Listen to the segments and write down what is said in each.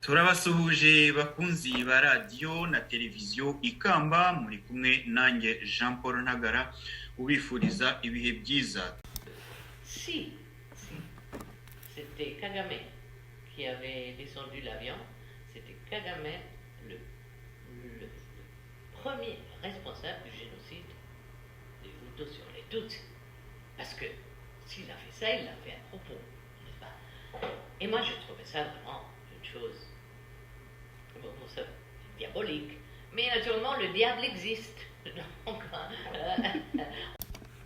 turabasuhuje bakunzi ba radiyo na televiziyo ikamba muri kumwe nanjye Jean Paul Ntagara ubifuriza ibihe byiza. Si c'était Kagame qui avait descendu l'avion, c'était Kagame le premier responsable du génocide des Hutus sur les Tutsis. Parce que s'il a fait ça, il l'a fait à propos, n'est-ce pas? Et moi, je trouvais ça vraiment une chose diabolique. Mais naturellement, le diable existe. Donc,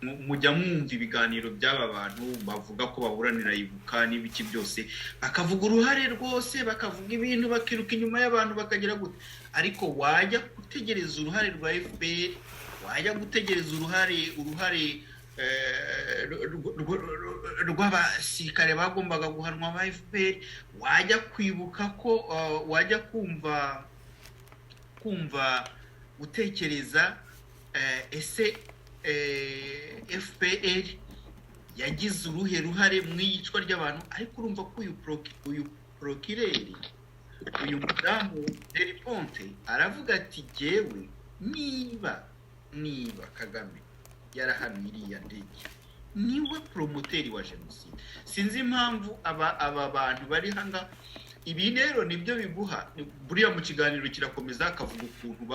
mujya mwumva ibiganiro by'aba bantu bavuga ko baburanira ibuka n'ibiki byose bakavuga uruhare rwose bakavuga ibintu bakiruka inyuma y'abantu bakagira gute, ariko wajya gutegereza uruhare rwa FPR, wajya gutegereza uruhare rw'abasirikare bagombaga guhanwa ba FPR, wajya kwibuka ko wajya kumva gutekereza ese FPR yagize uruhare mu iyicwa ry'abantu, ariko urumva ko uyu procureur uyu mudamu Del Ponte aravuga ati jewe niba Kagame yarahamye iriya ndege niwe promoteri wa jenoside. Sinzi impamvu aba bantu bari hanga. Ibi rero nibyo biguha buriya mu kiganiro kirakomeza akavuga ukuntu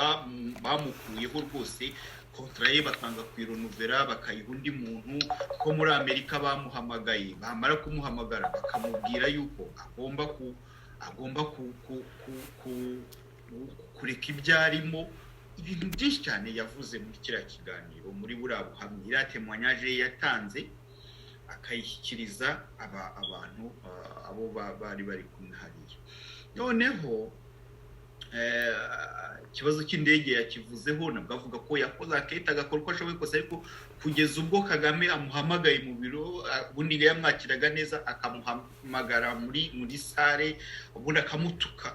bamukuyeho rwose kontra ye batanga kwironuvera bakayiha undi muntu ko muri Amerika bamuhamagaye, bamara kumuhamagara bakamubwira yuko agomba kureka ibyarimo. Ibintu byinshi cyane yavuze muri kiriya kiganiro, muri buriya buhamya iriya témoignage yatanze akayishyikiriza abantu abo bari kumwe hariya. Noneho ikibazo cy'indege yakivuzeho, nabwo avuga ko yakoze aketa agakora uko ashoboye kose, ariko kugeza ubwo Kagame amuhamagaye mu biro, ubundi yamwakiraga neza akamuhamagara muri sare, ubundi akamutuka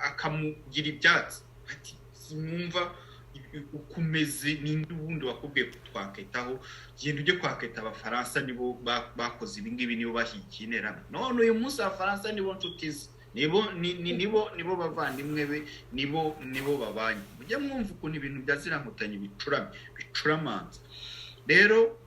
akamugira ibyatsi ati simwumva ukumeze ninde ubundi wakubwiye kutwaketaho, genda ujye kwaketa Abafaransa, nibo bakoze ibingibi, nibo bashyigikiye interahamwe. none uyu munsi Abafaransa nibo nshuti nibo bavandimwe be, nibo babanye. Mujye mwumva ukuntu ibintu bya zirankutanyi bicuramanza. Rero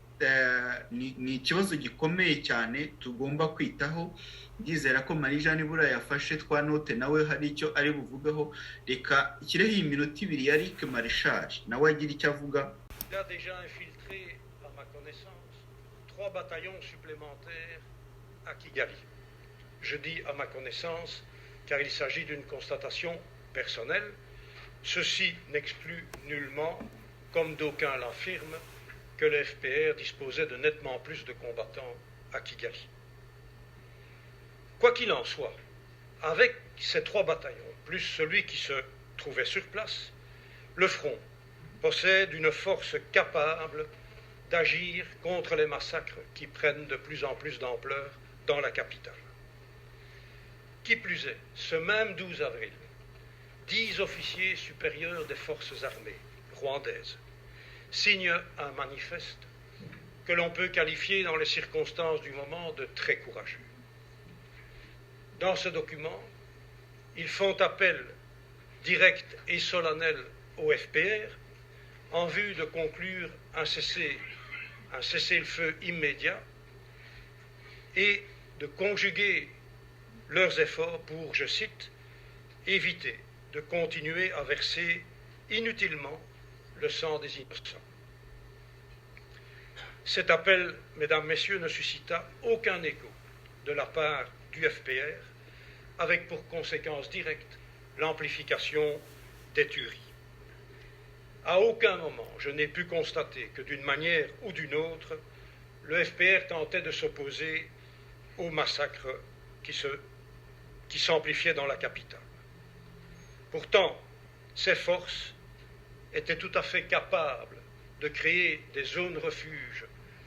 ni ikibazo gikomeye cyane tugomba kwitaho. Ndizera ko Marie Jeanne bura yafashe twa note nawe hari icyo ari buvugaho. Reka ikireho iminota ibiri ya Rick Marshall nawe agira icyo avuga. Il a déjà infiltré, à ma connaissance, 3 bataillons supplémentaires à Kigali. Je dis à ma connaissance car il s'agit d'une constatation personnelle. Ceci n'exclut nullement, comme d'aucuns l'affirment, que le FPR disposait de nettement plus de combattants à Kigali. Quoi qu'il en soit, avec ces 3 bataillons, plus celui qui se trouvait sur place, le front possède une force capable d'agir contre les massacres qui prennent de plus en plus d'ampleur dans la capitale. Qui plus est, ce même 12 avril, 10 officiers supérieurs des forces armées rwandaises signent un manifeste que l'on peut qualifier dans les circonstances du moment de très courageux. Dans ce document, ils font appel direct et solennel au FPR en vue de conclure un cessez-le-feu immédiat et de conjuguer leurs efforts pour, je cite, éviter de continuer à verser inutilement le sang des innocents. Cet appel, mesdames, messieurs, ne suscita aucun écho de la part du FPR, avec pour conséquence directe l'amplification des tueries. À aucun moment, je n'ai pu constater que d'une manière ou d'une autre, le FPR tentait de s'opposer au massacre qui s'amplifiait dans la capitale. Pourtant, ces forces étaient tout à fait capables de créer des zones refuges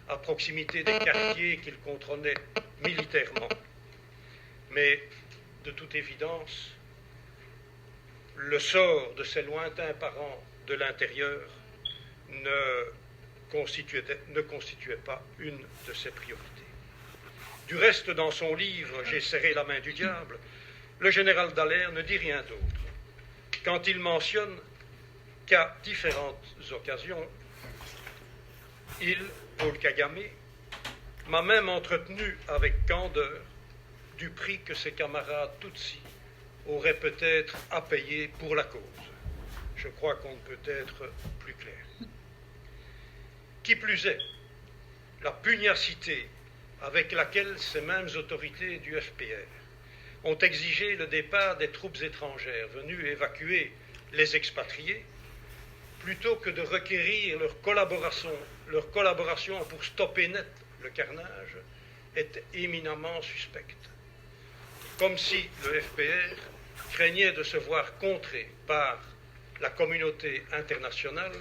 à proximité des quartiers qu'ils contrôlaient militairement. Mais, de toute évidence, le sort de ces lointains parents de l'intérieur ne constituait pas une de ses priorités. Du reste, dans son livre « J'ai serré la main du diable », le général Dallaire ne dit rien d'autre quand il mentionne qu'à différentes occasions, Paul Kagame, m'a même entretenu avec candeur du prix que ses camarades Tutsis auraient peut-être à payer pour la cause. Je crois qu'on ne peut être plus clair. Qui plus est, la pugnacité avec laquelle ces mêmes autorités du FPR ont exigé le départ des troupes étrangères venues évacuer les expatriés, plutôt que de requérir leur collaboration pour stopper net le carnage, est éminemment suspecte. Comme si le FPR craignait de se voir contré par la communauté internationale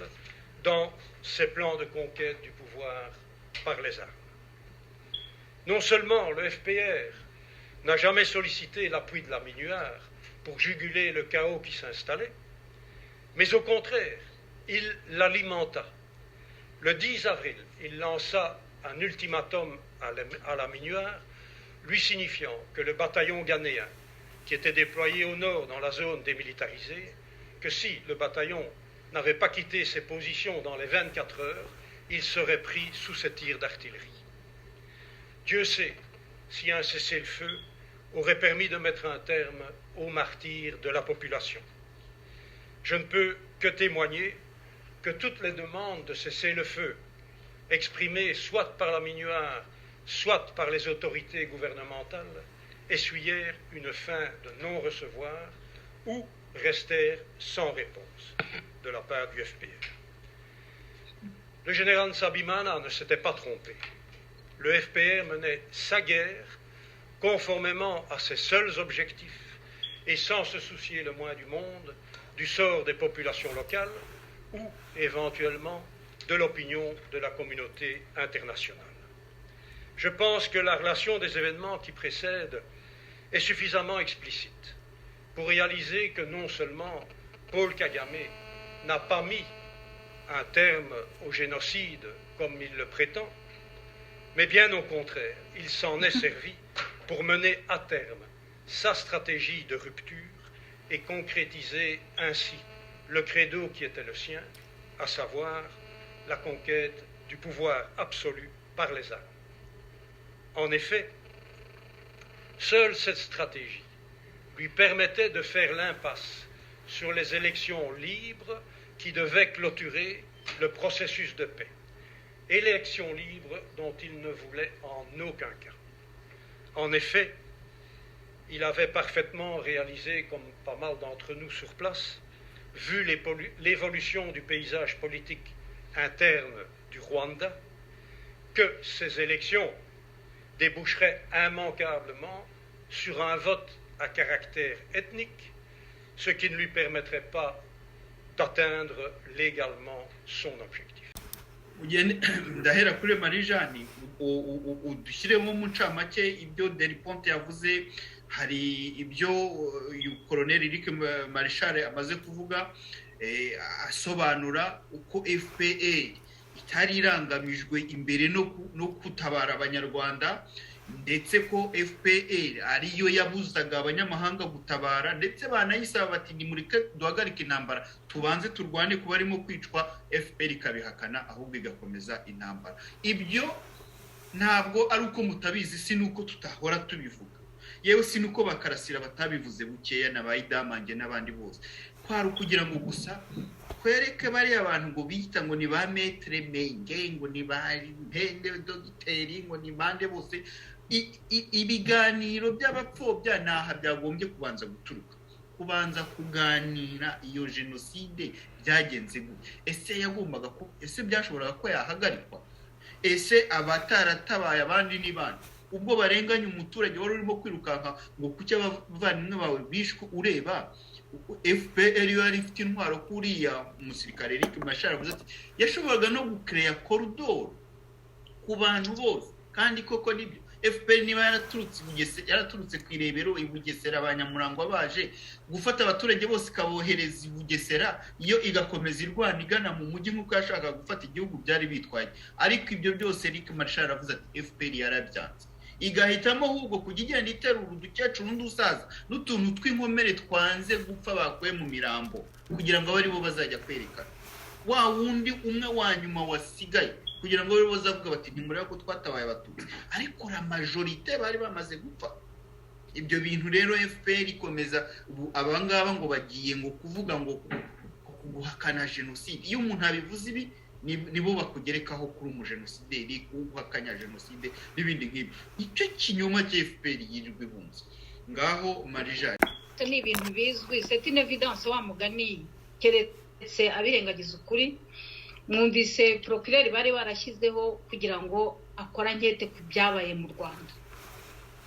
dans ses plans de conquête du pouvoir par les armes. Non seulement le FPR n'a jamais sollicité l'appui de la Minuar pour juguler le chaos qui s'installait, mais au contraire, il l'alimenta. Le 10 avril, il lança un ultimatum à la Minuar, lui signifiant que le bataillon ghanéen, qui était déployé au nord dans la zone démilitarisée, que si le bataillon n'avait pas quitté ses positions dans les 24 heures, il serait pris sous ses tirs d'artillerie. Dieu sait si un cessez-le-feu aurait permis de mettre un terme aux martyrs de la population. Je ne peux que témoigner que toutes les demandes de cessez-le-feu exprimées soit par la Minuar, soit par les autorités gouvernementales, essuyèrent une fin de non-recevoir ou restèrent sans réponse de la part du FPR. Le général Nsabimana ne s'était pas trompé. Le FPR menait sa guerre conformément à ses seuls objectifs et sans se soucier le moins du monde du sort des populations locales ou éventuellement de l'opinion de la communauté internationale. Je pense que la relation des événements qui précèdent est suffisamment explicite pour réaliser que non seulement Paul Kagame n'a pas mis un terme au génocide comme il le prétend, mais bien au contraire, il s'en est servi pour mener à terme sa stratégie de rupture et concrétiser ainsi le credo qui était le sien, à savoir la conquête du pouvoir absolu par les armes. En effet, seule cette stratégie lui permettait de faire l'impasse sur les élections libres qui devaient clôturer le processus de paix. Élections libres dont il ne voulait en aucun cas. En effet, il avait parfaitement réalisé, comme pas mal d'entre nous sur place, vu l'évolution du paysage politique interne du Rwanda, que ces élections déboucheraient immanquablement sur un vote à caractère ethnique, ce qui ne lui permettrait pas d'atteindre légalement son objectif. ndahera kuri Marie-Jeanne udushyiremo mu ncamake ibyo Deliponte yavuze. Hari ibyo Colonel Eric Marshal amaze kuvuga asobanura uko FPR itari irangamijwe imbere no kutabara abanyarwanda, ndetse ko FPR ariyo yabuzaga abanyamahanga gutabara, ndetse banayisaba bati nimureke duhagarike intambara tubanze turwane kuba arimo kwicwa, FPR ikabihakana ahubwo igakomeza intambara. Ibyo ntabwo ari uko mutabizi, si nuko tutahora tubivuga, yewe si nuko bakarasira batabivuze bukeya na bayidamange n'abandi bose, kwari ukugira ngo gusa twereke bari abantu ngo bita ngo ni ba Maître Menge, ngo ni ba Mpende Dogiteri, ngo ni bande bose. Ibiganiro by'abapfobya naha byagombye kubanza guturuka, kubanza kuganira iyo jenoside byagenze gute, ese yagombaga ko, ese byashoboraga ko yahagarikwa, ese abataratabaye abandi ni bande, ubwo barenganya umuturage wari urimo kwirukanka ngo kuki abavandimwe bawe bishwe, ureba FPR yari ifite intwaro kuriya umusirikare Eric Mashara avuze ati yashoboraga no gucreya corridor ku bantu bose, kandi koko nibyo FPR niba yaraturutse ku Irebero i Bugesera, abanyamurangwa baje gufata abaturage bose ikabohereza i Bugesera, iyo igakomeza irwana igana mu mujyi nk'uko yashakaga gufata igihugu byari bitwaye. Ariko ibyo byose Eric Mashara avuze ati FPR yarabyanze. igahitamo ahubwo kujya igenda iterura udukecuru n'udusaza n'utuntu tw'inkomere twanze gupfa bakuye mu mirambo kugira ngo abe aribo bazajya kwerekana wa wundi umwe wa nyuma wasigaye kugira ngo aribo bazavuga bati ntimureba ko twatabaye abatutsi ariko la majorite bari bamaze gupfa. Ibyo bintu rero FPR ikomeza abangaba ngo bagiye ngo kuvuga ngo guhakana jenoside. Iyo umuntu abivuze ibi nibo bakugerekaho kuri umujenosideri guhakanya jenoside n'ibindi nk'ibi. Icyo kinyoma cya FPR yirirwe bunze ngaho Marijari ni ibintu bizwi, c'est une évidence wa mugani keretse abirengagiza ukuri. Mwumvise procureur bari barashyizeho kugira ngo akora nkete ku byabaye mu Rwanda.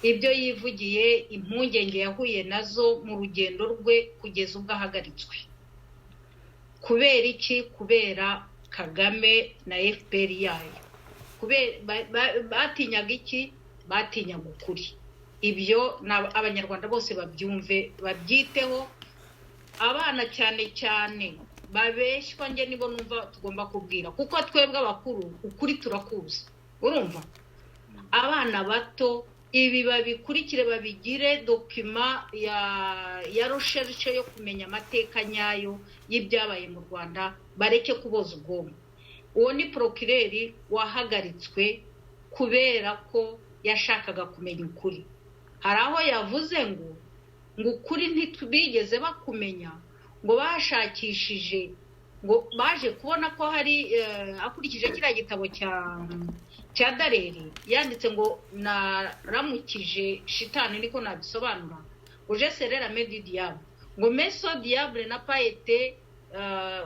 Ibyo yivugiye impungenge yahuye nazo mu rugendo rwe kugeza ubwo ahagaritswe. Kubera iki? Kubera Kagame na FPR yayo. Batinyaga iki? Batinyaga ukuri. Ibyo abanyarwanda bose babyumve babyiteho. Abana cyane babeshywa nge nibo numva tugomba kubwira kuko twebwe abakuru ukuri turakuzi. Urumva? Abana bato ibi babikurikire babigire dokima ya recherche yo kumenya amateka nyayo y'ibyabaye mu Rwanda, bareke kuboza ubwonko. Uwo ni procureur wahagaritswe kubera ko yashakaga kumenya ukuri. Hari aho yavuze ngo ukuri ntitubigeze bakumenya, ngo bashakishije, ngo baje kubona ko hari akurikije kiriya gitabo cya Dareri yanditse ngo naramukije shitani, niko nabisobanura, uje serera medi diable, ngo meso diable n'a pas été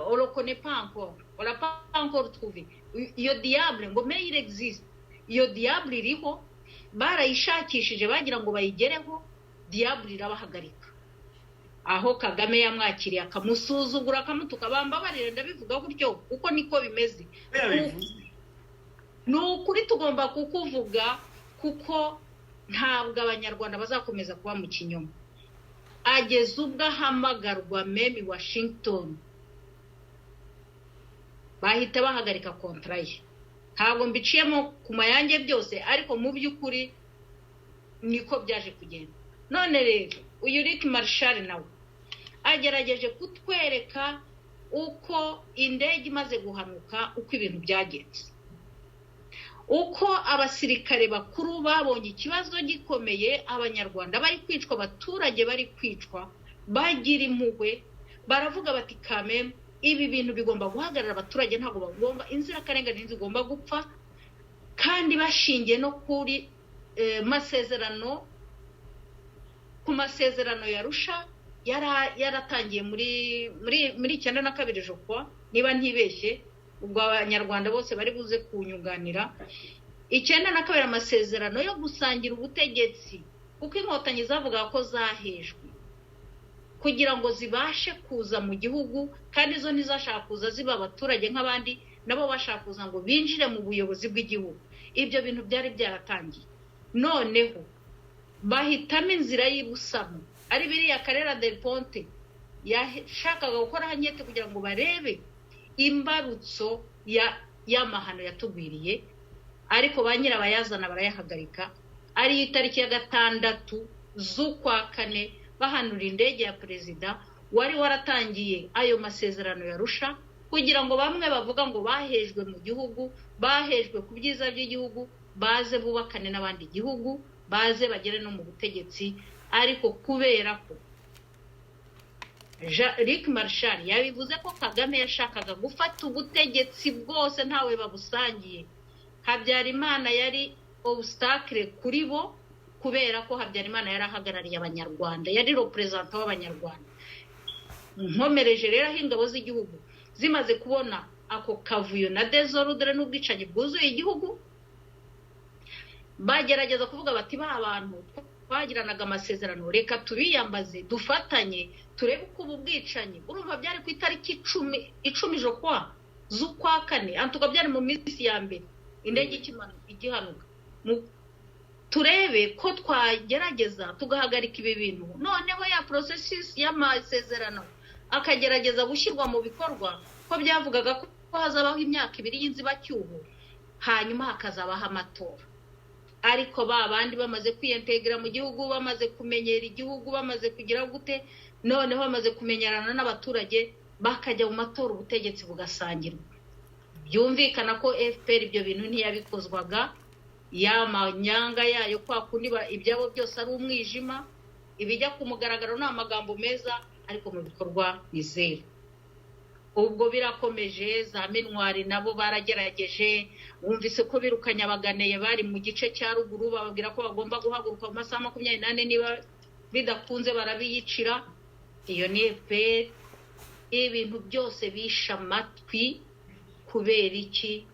on le connaît pas encore, on l'a pas encore trouvé. Iyo diable ngo mais il existe, iyo diable iriho, barayishakishije bagira ngo bayigereho, diable irabahagarika. Aho Kagame yamwakiriye akamusuzugura akamutuka, bambabarire ndabivuga gutyo kuko niko bimeze. Nukuri tugomba kukuvuga kuko ntabwo abanyarwanda bazakomeza kuba mu kinyoma. Ageze ubwo ahamagarwa memi Washington, bahita bahagarika kontra ye. Ntabwo mbiciyemo ku mayange byose, ariko mu by'ukuri niko byaje kugenda. None rero uyu Rick Marshall nawe agerageje kutwereka uko indege imaze guhanuka, uko ibintu byagenze, uko abasirikare bakuru babonye ikibazo gikomeye, abanyarwanda bari kwicwa, abaturage bari kwicwa, bagira impuhwe, baravuga bati kameme ibi bintu bigomba guhagarara, abaturage ntabwo bagomba, inzirakarengane zigomba gupfa, kandi bashingiye no kuri masezerano, ku masezerano yarusha yaratangiye muri 92 jokwa niba ntibeshye, ubwo abanyarwanda bose bari buze kunyunganira. 92 amasezerano yo gusangira ubutegetsi, kuko inkotanyi zavuga ko zahejwe kugira ngo zibashe kuza mu gihugu, kandi zo ntizashaka kuza ziba abaturage nk'abandi, nabo bashaka kuza ngo binjire mu buyobozi bw'igihugu. Ibyo bintu byari byaratangiye. Noneho bahitamo inzira y'ibusamo, ari biriya Karera del Ponte yashakaga gukora hanyete kugira ngo barebe imbarutso y'amahano yatugwiriye, ariko ba nyirabayazana barayahagarika. Ari itariki ya 6 z'ukwa 4 bahanura indege ya perezida wari waratangiye ayo masezerano yarusha, kugira ngo bamwe bavuga ngo bahejwe mu gihugu, bahejwe ku byiza by'igihugu, baze bubakane n'abandi igihugu, baze bagere no mu butegetsi. Ariko kubera ko Rick Marshall yabivuze ko Kagame yashakaga gufata ubutegetsi bwose ntawe babusangiye, Habyarimana yari obstacle kuri bo, kubera ko Habyarimana yari ahagarariye abanyarwanda, yari representant w'abanyarwanda. Nkomereje rero ingabo z'igihugu zimaze kubona ako kavuyo na desordre n'ubwicanyi bwuzuye igihugu, bagerageza kuvuga bati ba abantu bagiranaga amasezerano, reka tubiyambaze, dufatanye, turebe uko ubu bwicanyi. Urumva byari ku itariki 10 jokwa z'ukwa 4, antuka byari mu minsi ya mbere indege igihanuka. Turebe ko twagerageza tugahagarika ibi bintu, noneho ya processes y'amasezerano akagerageza gushyirwa mu bikorwa, ko byavugaga ko hazabaho imyaka 2 y'inzibacyuho, hanyuma hakazabaho amatora. ariko babandi bamaze kwiyentegra mu gihugu, bamaze kumenyera igihugu, bamaze kugira gute, noneho bamaze kumenyerana n'abaturage, bakajya mu matora ubutegetsi bugasangirwa. Byumvikana ko FPR ibyo bintu ntiyabikozwaga, y'amanyanga yayo kwa kundi ibyabo byose ari umwijima, ibijya kumugaragaro n'amagambo meza, ariko mu bikorwa bizera. Ubwo birakomeje, za Minwari nabo baragerageje, wumvise ko birukanya abaganeye bari mu gice cya ruguru, bababwira ko bagomba guhaguruka mu masaha 24, niba bidakunze barabiyicira. Iyo ni FPR. Ibintu byose bisha amatwi. Kubera iki?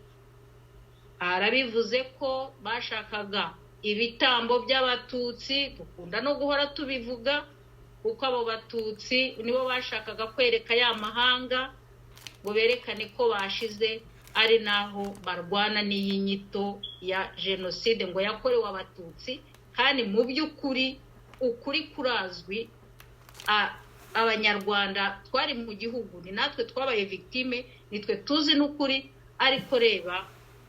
Arabivuze ko bashakaga ibitambo by'abatutsi, dukunda no guhora tubivuga, kuko abo batutsi nibo bashakaga kwereka ya mahanga ngo berekane ko bashize, ari naho barwana n'iyi nyito ya genocide ngo yakorewe abatutsi. Kandi mu by'ukuri ukuri kurazwi, abanyarwanda twari mu gihugu, ni natwe twabaye victime, nitwe tuzi n'ukuri. Ariko reba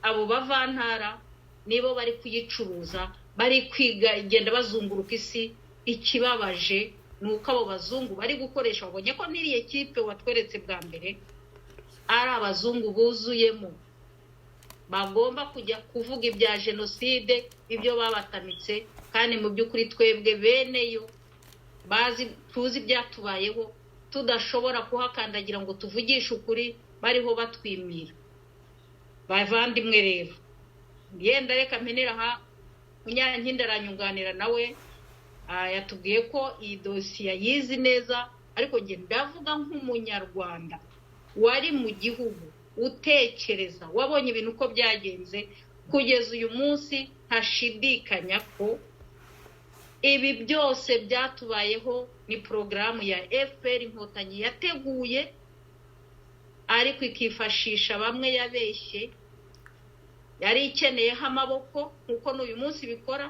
abo bavantara nibo bari kuyicuruza, bari kwiga igenda bazunguruka isi. Ikibabaje nuko abo bazungu bari gukoresha, babonye ko niriye kipe watweretse bwa mbere ari abazungu buzuyemo, bagomba kujya kuvuga ibya genocide, ibyo babatamitse. Kandi mu by'ukuri twebwe beneyo bazi tuzi byatubayeho, tudashobora kuhakandagira ngo tuvugishe ukuri, bariho batwimira. Bavandimwe rero, yenda reka mpenera aha, Munyankindi aranyunganira nawe, yatubwiye ko iyi dosiye yizi neza, ariko nge ndavuga nk'umunyarwanda wari mu gihugu utekereza, wabonye ibintu uko byagenze kugeza uyu munsi, ntashidikanya ko ibi byose byatubayeho ni porogaramu ya FPR Inkotanyi yateguye, ariko ikifashisha bamwe yabeshye, yari ikeneyeho amaboko nkuko n'uyu munsi bikora,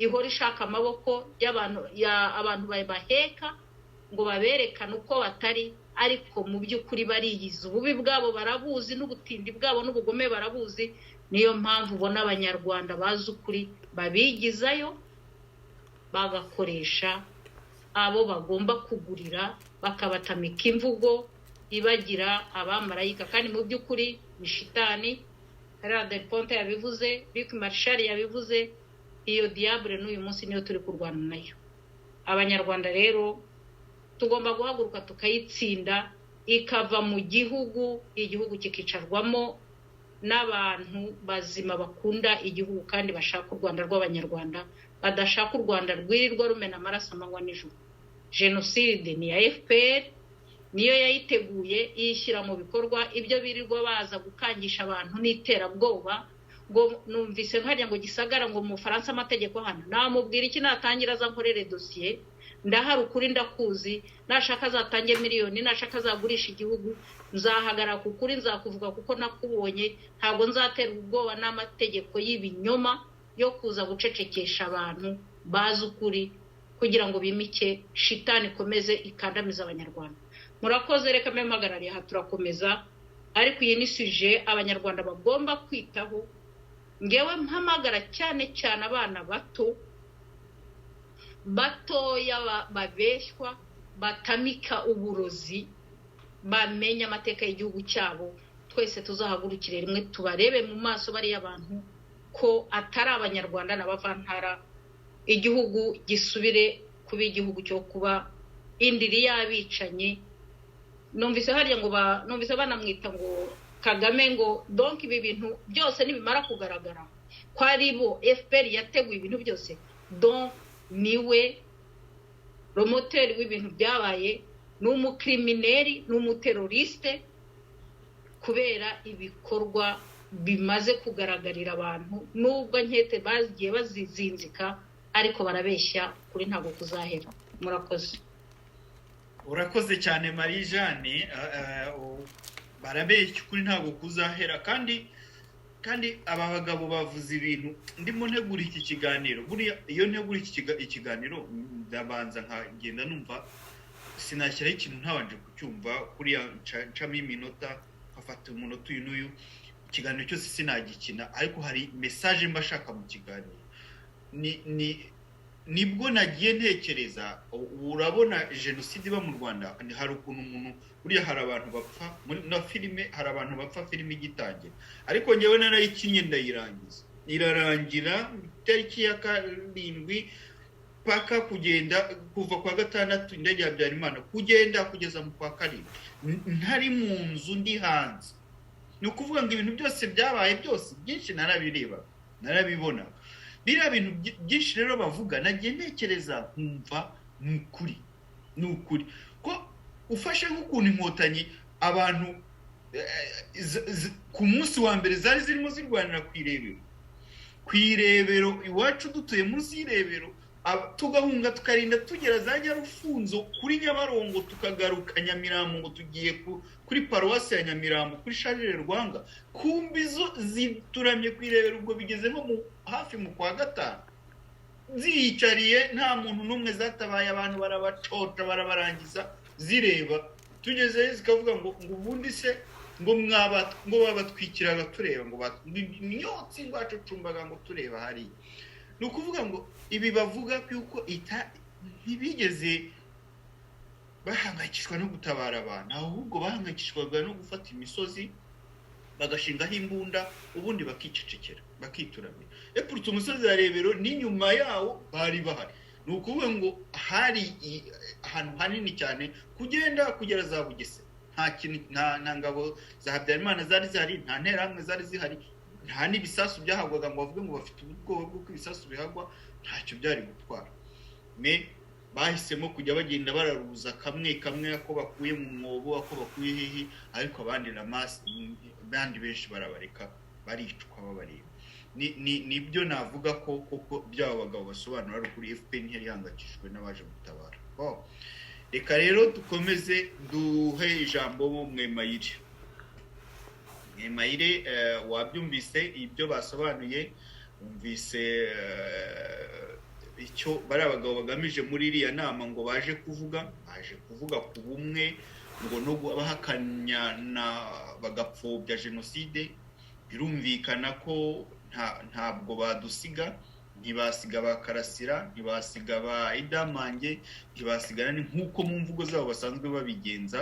ihora ishaka amaboko y'abantu baheka ngo baberekane uko batari. Ariko mu by'ukuri bariyiza, ububi bwabo barabuzi, n'ubutindi bwabo n'ubugome barabuzi. Niyo mpamvu ubona abanyarwanda bazi ukuri babigizayo, bagakoresha abo bagomba kugurira, bakabatamika imvugo ibagira abamarayika. Kandi mu by'ukuri ni shitani. Karera del Ponte yabivuze, Luc Marshall yabivuze, iyo diable n'uyu munsi niyo turi kurwana nayo. Abanyarwanda rero tugomba guhaguruka tukayitsinda, ikava mu gihugu, igihugu kikicarwamo n'abantu bazima bakunda igihugu kandi bashaka u Rwanda rw'abanyarwanda, badashaka u Rwanda rwirirwa rumena amaraso amanywa n'ijoro. Genocide ni ya FPR, niyo yayiteguye, iyishyira mu bikorwa. Ibyo birirwa baza gukangisha abantu n'iterabwoba, ngo numvise nkajya ngo Gisagara ngo mu Faransa amategeko hano, namubwira iki natangira aza nkorere dosiye, ndahari ukuri ndakuzi, nashaka zatange miliyoni, nashaka zagurisha igihugu, nzahagara ku kuri, nzakuvuga kuko nakubonye. Ntabwo nzatera ubwoba n'amategeko y'ibinyoma yo kuza gucecekesha abantu bazi ukuri, kugira ngo bimike shitani ikomeze ikandamiza abanyarwanda. Murakoze, reka mpamagarare aha turakomeza, ariko iyi ni suje abanyarwanda bagomba kwitaho. Ngewe mpamagara cyane cyane abana batoya babeshywa, batamika uburozi, bamenya amateka y'igihugu cyabo. Twese tuzahagurukire rimwe, tubarebe mu maso bariya abantu ko atari abanyarwanda n'abavantara, igihugu gisubire kuba igihugu cyo kuba indiri y'abicanyi. Numvise harya ngo numvise banamwita ngo Kagame, ngo donc ibi bintu byose nibimara kugaragara ko ari bo FPR yateguye ibintu byose, donc niwe promoteur w'ibintu byabaye, n'umukrimineri, n'umuteroriste, kubera ibikorwa bimaze kugaragarira abantu. Nubwo nkete bagiye bazizinzika, ariko barabeshya kuri ntabwo kuzahera. Murakoze. Urakoze cyane Marie Jeanne. Barabeshya kuri ntabwo kuzahera. Kandi aba bagabo bavuze ibintu. Ndimo ntegura iki kiganiro, buriya iyo ntegura ikiganiro ndabanza nkagenda numva, sinashyiraho ikintu ntabanje kucyumva, kuriya ncamo iminota, nkafata umunota uyu n'uyu, ikiganiro cyose sinagikina, ariko hari message mba shaka mu kiganiro. nibwo nagiye ntekereza urabona jenoside iba mu Rwanda hari ukuntu umuntu buriya hari abantu bapfa na filime hari abantu bapfa filime igitangira ariko ngewe narayikinye ndayirangiza irarangira tariki ya 7 paka kugenda kuva kwa 6 indege ya Habyarimana kugenda kugeza mu kwa 7 ntari mu nzu ndi hanze ni ukuvuga ngo ibintu byose byabaye byose byinshi narabireba narabibona biriya bintu byinshi rero bavuga nagiye ntekereza nkumva ni ukuri ko ufashe nk'ukuntu inkotanyi abantu ku munsi wa mbere zari zirimo zirwanira kwirebero iwacu dutuye munsi y'irebero tugahunga tukarinda tugera za Nyarufunzo kuri Nyabarongo tukagaruka Nyamirambo ngo tugiye kuri paruwasi ya Nyamirambo kuri Charles Rwanga kumbizo zituramye kwirebera ubwo bigeze nko hafi mu kwa 5 ziyicariye nta muntu numwe zatabaye abantu barabacota barabarangiza zireba tugeze zikavuga ngo ubundi se ngo babatwikiraga tureba ngo imyotsi ngwacucumbaga ngo tureba hari ni ukuvuga ngo ibi bavuga yuko ntibigeze bahangayikishwa no gutabara abantu ahubwo bahangayikishwaga no gufata imisozi bagashingaho imbunda ubundi bakicecekera bakituramira epurutse umusozi ya Rebero n'inyuma yawo bari bahari ni ukuvuga ngo hari ahantu hanini cyane kugera za Bugese nta ngabo za Habyarimana zari zihari nta nterahamwe zari zihari nta n'ibisasu byahagwaga ngo bavuge ngo bafite ubwoba bw'uko ibisasu bihagwa ntacyo byari gutwara bahisemo kujya bagenda bararuza kamwe ako bakuye mu mwobo ako bakuye hehe ariko abandi bandi benshi barabareka baricwa babareba nibyo navuga ko koko byabo bagabo basobanura kuri FPR ntiyari hangakishwe n'abaje gutabara reka rero dukomeze duhe ijambo Mwemayire wabyumvise ibyo basobanuye umvise icyo bari abagabo bagamije muri iriya nama ngo baje kuvuga ku bumwe ngo no bahakanya bagapfobya jenoside birumvikana ko ntabwo badusiga ntibasiga bakarasira ntibasiga ba Idamange ntibasigana nk'uko mu mvugo zabo basanzwe babigenza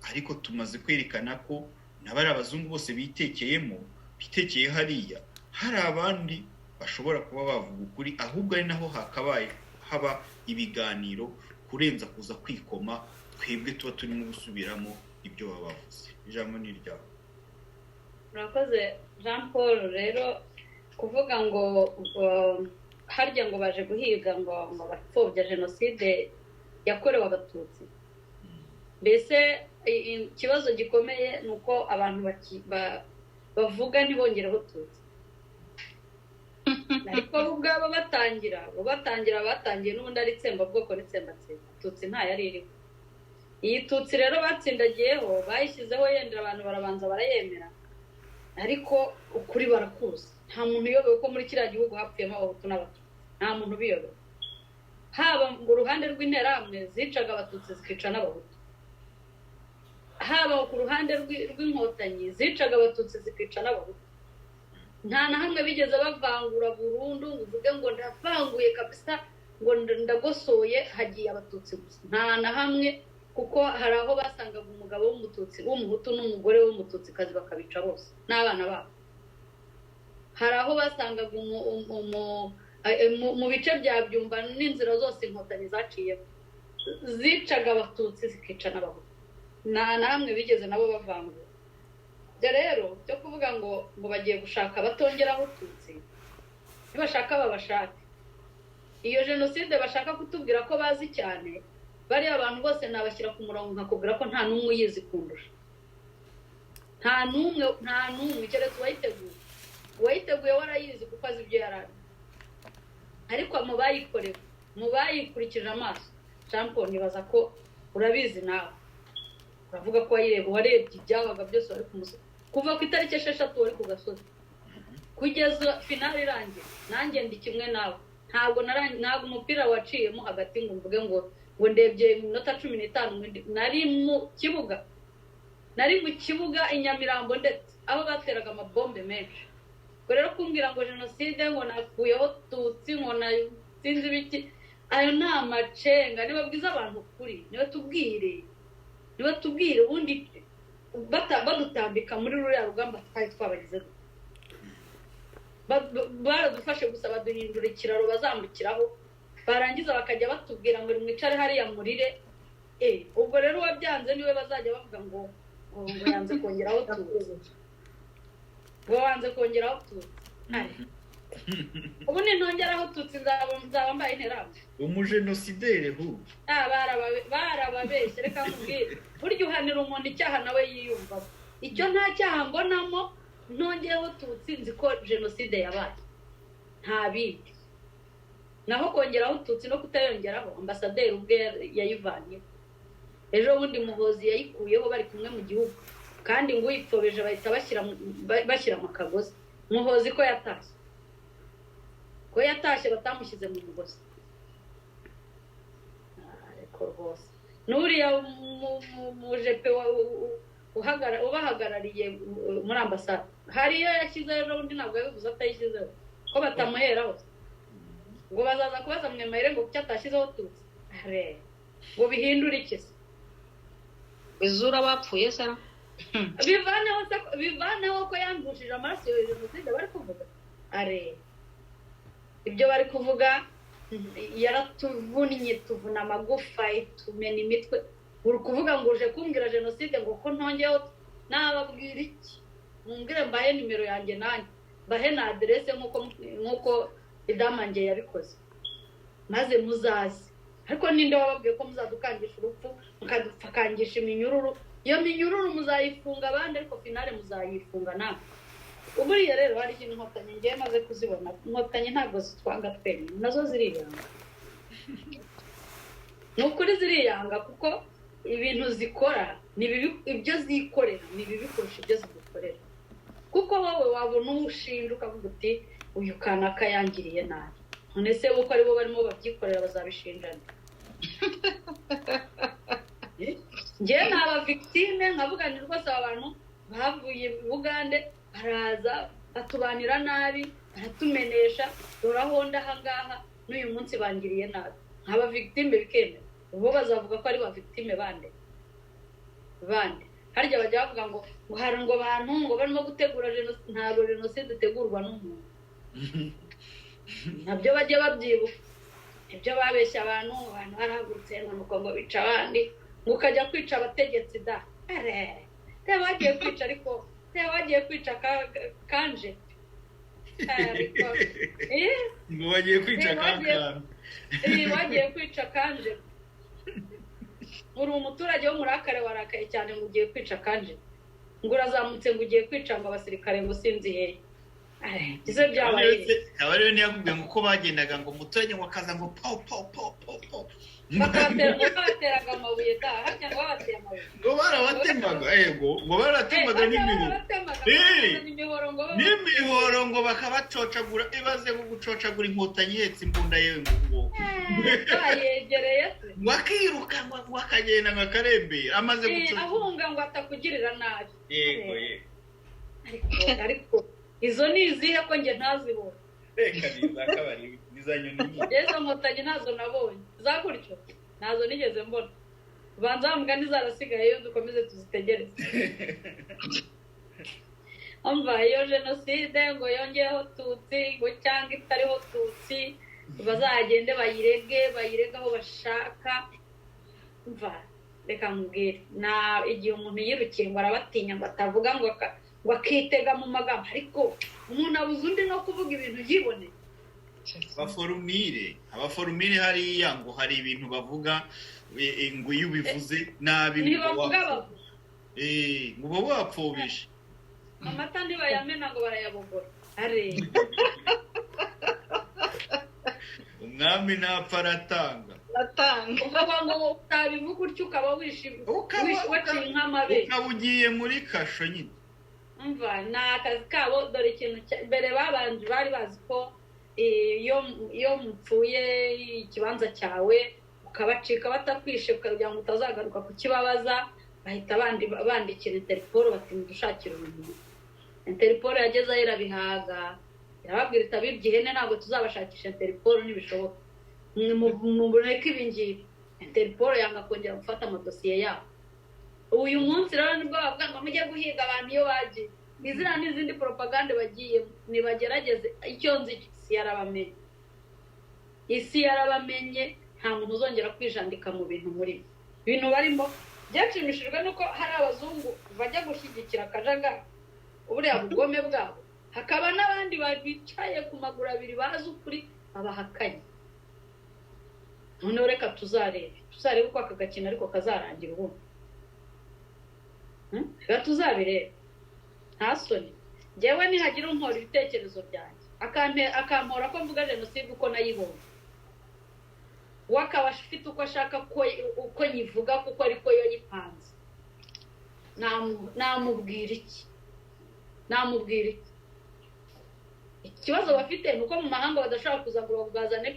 ariko tumaze kwerekana ko n'abari abazungu bose bitekeye hariya hari abandi bashobora kuba bavuga ukuri ahubwo ari naho haba ibiganiro kurenza kuza kwikoma twebwe tuba turimo gusubiramo ibyo babavuze ijambo ni ryawe murakoze Jean Paul rero kuvuga ngo harya ngo baje guhiga ngo bapfobya jenoside yakorewe abatutsi mbese ikibazo gikomeye nuko abantu bavuga ntibongereho tutsi ariko ubwabo batangiye n'ubundi ari itsembabwoko n'itsembatsemba tutsi nta yari iriho iyi tutsi rero batsindagiyeho bayishyizeho yendera abantu barabanza barayemera ariko ukuri barakuzi nta muntu uyobewe ko muri kiriya gihugu hapfuyemo abahutu n'abatutsi nta muntu ubiyobewe haba ngo uruhande rw'interahamwe zicaga abatutsi zikica n'abahutu haba ku ruhande rw'inkotanyi zicaga abatutsi zikica n'abahutu nta na hamwe bigeze bavangura burundu ngo uvuge ngo ndavanguye kabisa ngo ndagosoye hagiye abatutsi gusa nta na hamwe kuko hari aho basangaga umugabo w'umututsi w'umuhutu n'umugore w'umututsikazi bakabica bose n'abana babo hari aho basangaga mu bice bya Byumba n'inzira zose inkotanyi zaciyeho zicaga abatutsi zikica n'abahutu nta na hamwe bigeze nabo bavangura ibyo rero byo kuvuga ngo bagiye gushaka batongeraho tutsi ntibashaka babashake iyo jenoside bashaka kutubwira ko bazi cyane bariya abantu bose nabashyira ku murongo nkakubwira ko nta n'umwe uyizi kundusha nta n'umwe keretse uwayiteguye warayizi kuko azi ibyo yarazi ariko mu bayikorewe mu bayikurikije amaso Jean Paul nibaza ko urabizi nawe uravuga ko warebye ibyabaga byose wari ku musozi kuva ku itariki 6 wari ku gasozi kugeza finale irangiye nanjye ndi kimwe nawe ntabwo umupira waciyemo hagati ngo mvuge ngo ndebye iminota 15 nari mu kibuga i Nyamirambo ndetse aho bateraga amabombe menshi ngo rero kumbwira ngo jenoside ngo nakuyeho tutsi ngo sinzi ibiki ayo ni amacenga niba bwiza abantu kuri niba tubwire ubundi badutambika muri ruriya rugamba twari twabagize baradufashe gusa baduhindura ikiraro bazambukiraho barangiza bakajya batubwira ngo mwicare hariya murire ubwo rero wabyanze niwe bazajya bavuga ngo yanze kongeraho tutsi ngo wanze kongeraho tutsi ubu nintongeraho tutsi nzaba mbaye interahamwe umujenosidere hu barababeshye reka nkubwire burya uhanira umuntu icyaha nawe yiyumvamo icyo nta cyaha mbonamo ntongeyeho tutsi nzi ko jenoside yabaye nta bindi naho kongeraho tutsi no kutayongeraho ambasaderi ubwe yayivanyeho ejo bundi Muhozi yayikuyeho bari kumwe mu gihugu kandi ngo uyipfobeje bahita bashyira mu kagozi Muhozi ko yatashye batamushyize mu mugozi ariko rwose n'uriya mujepe ubahagarariye muri ambasade hariyo yashyizeho ejo bundi ntabwo yabivuze atayishyizeho ko batamuheraho ngo bazaza kubaza Mwemayire ngo kuki atashyizeho tutsi ngo bihindure iki se izura bapfuye se bivaneho ko yandushije amaraso ya jenoside bari kuvuga ibyo bari kuvuga yaratuvunnye tuvuna amagufa tumena imitwe uri kuvuga ngo uje kumbwira jenoside ngo ko ntongeho nababwira iki mumbwire mbahe nimero yanjye nanjye mbahe na aderese nk'uko idamange yabikoze maze muzaze ariko ninde wababwiye ko muzadukangisha urupfu mukadukangisha iminyururu iyo minyururu muzayifunga abandi ariko finale muzayifunga namwe uburiya rero hari ikintu inkotanyi ngiye maze kuzibona inkotanyi ntabwo zitwanga twenyine nazo ziriyanga ni ukuri ziriyanga kuko ibintu zikora ni bibi ibyo zikorera ni bibi kurusha ibyo zidukorera kuko wowe wabona umushinga ukavuga uti uyu kanaka yangiriye nabi none se uko aribo barimo babyikorera bazabishinjana ngewe naba victime nkavuga ni rwose abantu bavuye Bugande baraza batubanira nabi baratumenesha dorahonda ahangaha n'uyu munsi bangiriye nabi nkaba victime bikemera ubu bazavuga ko ari ba victime bande harya bajya bavuga ngo hari ngo abantu ngo barimo gutegura jenoside ntabwo jenoside itegurwa n'umuntu nabyo bajya babyibuka ibyo babeshya abantu barahagurutse ngo bica abandi ngo ukajya kwica abategetsi da reba bagiye kwica ariko reba bagiye kwica kanje ngo bagiye kwica kankana bagiye kwica kanje uri umuturage wo murakare warakaye cyane ngo ugiye kwica kanje ngo urazamutse ngo ugiye kwica ngo abasirikare ngo sinzi hehe izo byabaye aba rero ntiyakubwiye ngo uko bagendaga ngo umuturage ngo akaza ngo po bateraga amabuye harya ngo babateye amabuye ngo barabatemaga ngo baratemaga n'imihoro ngo bakabacocagura ibaze ngo gucocagura inkotanyi ihetse imbunda yewe ngo bayegereye se ngo akiruka ngo akagenda ngo akarembera amaze gucoca ahunga ngo atakugirira nabi yego ariko izo ni izihe ko njye ntazibona reka nizakabari nizanyoni yezo nkotanyi ntazo nabonye zakutyo ntazo nigeze mbona banza mugani zarasigaye yo dukomeze tuzitegereze umva iyo jenoside ngo yongeyeho tutsi ngo cyangwa itariho tutsi bazagende bayirege aho bashaka umva reka mubwire na igihe umuntu yirukiye ngo arabatinya ngo atavuga ngo akitega mu magambo ariko umuntu abuze undi no kuvuga ibintu yiboneye abaforumire hariya ngo hari ibintu bavuga ngo iyo ubivuze nabi ngo uba wapfobeshe amata ntibayamena ngo barayabogora umwami ntapfa aratanga uvuga ngo utabivuga utyo ukaba wishimye waciye nk'amabere ukaba ugiye muri kasho nyine umva ni akazi kabo dore ikintu mbere babanje bari bazi ko iyo mupfuye ikibanza cyawe ukabacika batakwishe kugira ngo utazagaruka kukibabaza bahita bandikira interpol bati mudushakire umuntu Interpol yageze aho irabihaga yarababwira iti abibye ihene ntabwo tuzabashakisha Interpol ntibishoboka mureke ibi ngibi Interpol yanga kongera gufata amadosiye yabo uyu munsi rero nibwo bavuga ngo mujye guhiga abantu iyo bagiye izina n'izindi propaganda bagiye nibagerageze icyo nzi isi yarabamenye nta muntu uzongera kwijandika mu bintu muri ibintu barimo byacimishijwe nuko hari abazungu bajya gushyigikira akajagari uburiya bugome bwabo hakaba n'abandi bicaye ku maguru abiri bazi ukuri babahakanye noneho reka tuzarebe uko aka gakino ariko kazarangira ubundi reka tuzabirebe nta soni njyewe nihagira unkora ibitekerezo byanjye akampora ko mvuga jenoside uko nayibonye we akaba afite uko ashaka uko nyivuga kuko ariko yo yipanze namubwira iki ikibazo bafite ni uko mu mahanga badashobora kuza ngo babwazane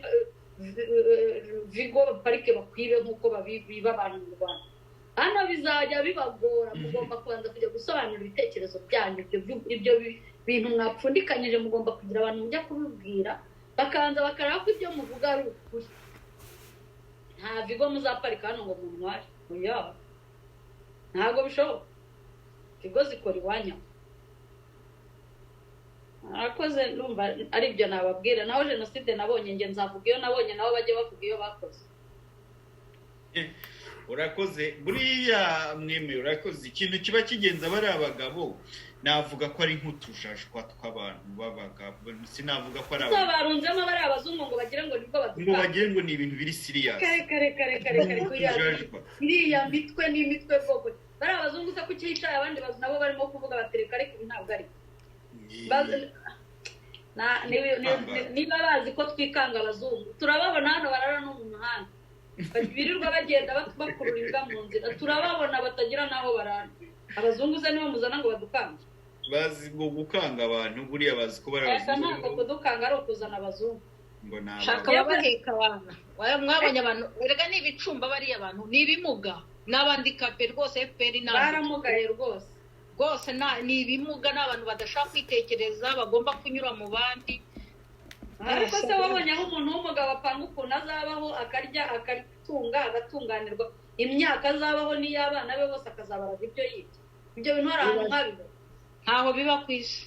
vigo parike bakwibe nk'uko biba abantu mu Rwanda hano bizajya bibagora mugomba kubanza kujya gusobanura ibitekerezo byanyu ibyo bintu mwapfundikanyije mugomba kugira abantu mujya kubibwira bakanza bakareba ko ibyo muvuga ari ukuri nta vigo muzaparika hano ngo muntware ntabwo bishoboka vigo zikora iwanyu arakoze numva ari byo nababwira naho jenoside nabonye nge nzavuga iyo nabonye nabo bajye bavuga iyo bakoze urakoze buriya mwemeye urakoze ikintu kiba kigenza bari abagabo navuga ko ari nk'utujajwa tw'abantu b'abagabo sinavuga ko ari abantu barunzemo bari abazungu ngo bagire ngo nibwo baduka ngo bagire ngo ni ibintu biri serious kare iriya mitwe n'imitwe bwoko bari abazungu se kuki hicaye abandi nabo barimo kuvuga batereka ariko ntabwo ari niba bazi ko twikanga abazungu turababona hano barara no mu muhanda birirwa bagenda bakurura imbwa mu nzira turababona batagira n'aho barara abazungu se nibo muzana ngo badukange bazi ngo gukanga abantu buriya bazi ko bari abazungu ntabwo kudukanga ari ukuzana abazungu ngo shaka babaheka abantu mwabonye abantu erega ni ibicumba bariya abantu ni ibimuga n'abandikape rwose FPR baramugaye rwose ni ibimuga n'abantu badashaka kwitekereza bagomba kunyura mu bandi ariko se wabonye aho umuntu w'umugabo apanga ukuntu azabaho akarya agatunga agatunganirwa imyaka azabaho n'iy'abana be bose akazabaraga ibyo yibye ibyo bintu hari ahantu nk'abibona ntaho biba ku isi